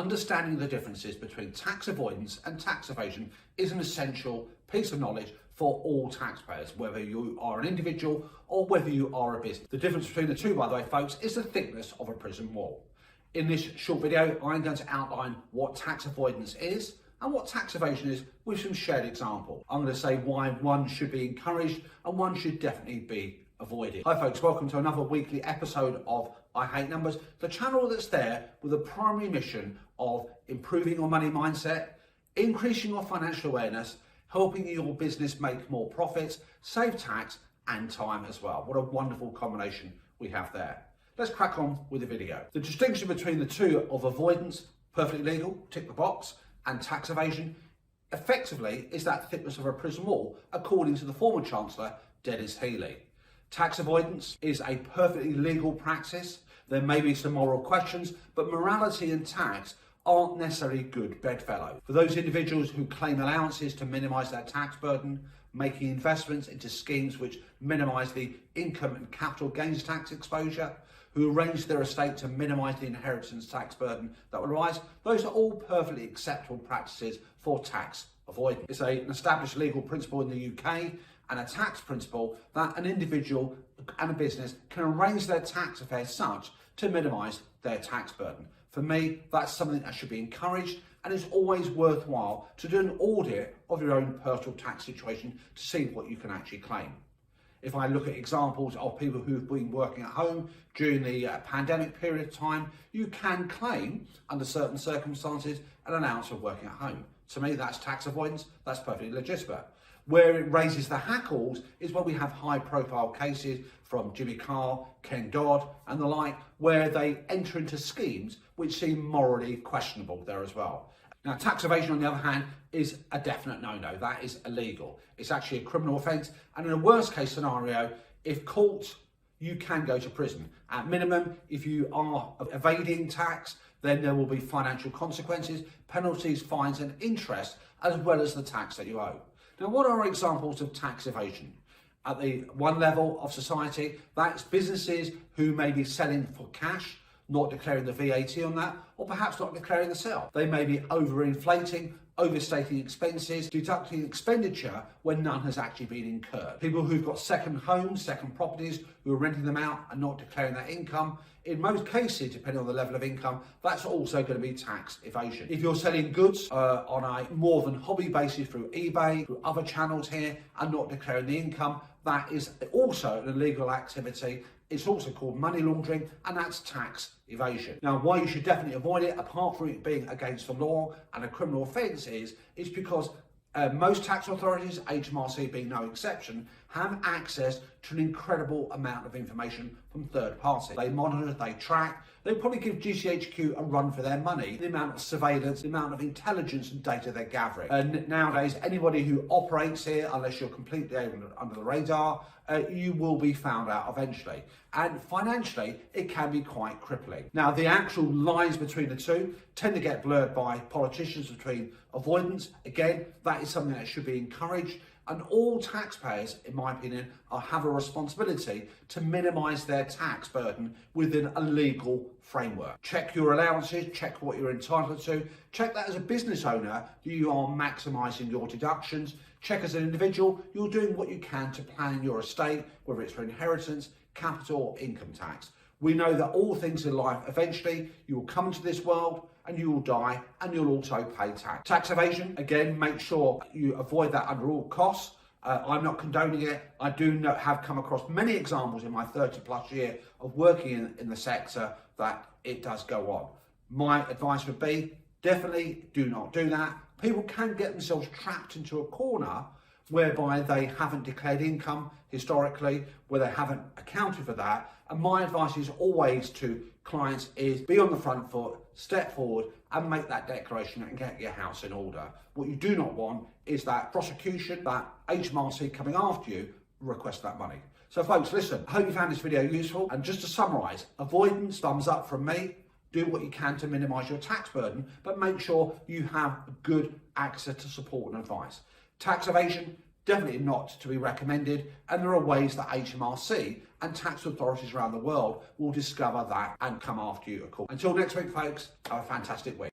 Understanding the differences between tax avoidance and tax evasion is an essential piece of knowledge for all taxpayers, whether you are an individual or whether you are a business. The difference between the two, by the way, folks, is the thickness of a prison wall. In this short video, I'm going to outline what tax avoidance is and what tax evasion is with some shared examples. I'm going to say why one should be encouraged and one should definitely be avoided. Hi folks, welcome to another weekly episode of I Hate Numbers, the channel that's there with a primary mission of improving your money mindset, increasing your financial awareness, helping your business make more profits, save tax and time as well. What a wonderful combination we have there. Let's crack on with the video. The distinction between the two of avoidance, perfectly legal, tick the box, and tax evasion, effectively is that thickness of a prison wall, according to the former Chancellor, Denis Healy. Tax avoidance is a perfectly legal practice. There may be some moral questions, but morality and tax aren't necessarily good bedfellow. For those individuals who claim allowances to minimise their tax burden, making investments into schemes which minimise the income and capital gains tax exposure, who arrange their estate to minimise the inheritance tax burden that will arise, those are all perfectly acceptable practices for tax avoidance. It's an established legal principle in the UK and a tax principle that an individual and a business can arrange their tax affairs such to minimise their tax burden. For me, that's something that should be encouraged, and it's always worthwhile to do an audit of your own personal tax situation to see what you can actually claim. If I look at examples of people who've been working at home during the pandemic period of time, you can claim, under certain circumstances, an allowance of working at home. To me, that's tax avoidance, that's perfectly legitimate. Where it raises the hackles is when we have high-profile cases from Jimmy Carr, Ken Dodd and the like, where they enter into schemes which seem morally questionable there as well. Now, tax evasion, on the other hand, is a definite no-no. That is illegal. It's actually a criminal offence, and in a worst-case scenario, if caught, you can go to prison. At minimum, if you are evading tax, then there will be financial consequences, penalties, fines and interest, as well as the tax that you owe. Now, what are examples of tax evasion? At the one level of society, that's businesses who may be selling for cash, not declaring the VAT on that, or perhaps not declaring the sale. They may be overinflating, overstating expenses, deducting expenditure when none has actually been incurred. People who've got second homes, second properties, who are renting them out and not declaring that income. In most cases, depending on the level of income, that's also going to be tax evasion. If you're selling goods on a more than hobby basis through eBay, through other channels here, and not declaring the income, that is also an illegal activity. It's also called money laundering, and that's tax evasion. Now, why you should definitely avoid it, apart from it being against the law and a criminal offence, is because most tax authorities, HMRC being no exception, have access to an incredible amount of information from third parties. They monitor, they track, they probably give GCHQ a run for their money, the amount of surveillance, the amount of intelligence and data they're gathering. And nowadays, anybody who operates here, unless you're completely under the radar, you will be found out eventually. And financially, it can be quite crippling. Now, the actual lines between the two tend to get blurred by politicians between avoidance. Again, that is something that should be encouraged. And all taxpayers, in my opinion, have a responsibility to minimise their tax burden within a legal framework. Check your allowances, check what you're entitled to, check that as a business owner, you are maximising your deductions, check as an individual, you're doing what you can to plan your estate, whether it's for inheritance, capital or income tax. We know that all things in life, eventually, you will come into this world and you will die and you'll also pay tax. Tax evasion, again, make sure you avoid that under all costs. I'm not condoning it. I have come across many examples in my 30 plus year of working in the sector that it does go on. My advice would be, definitely do not do that. People can get themselves trapped into a corner whereby they haven't declared income historically, where they haven't accounted for that. And my advice is always to clients is be on the front foot, step forward and make that declaration and get your house in order. What you do not want is that prosecution, that HMRC coming after you, request that money. So folks, listen, I hope you found this video useful. And just to summarise, avoidance, thumbs up from me. Do what you can to minimise your tax burden, but make sure you have good access to support and advice. Tax evasion, definitely not to be recommended, and there are ways that HMRC and tax authorities around the world will discover that and come after you. Until next week, folks, have a fantastic week.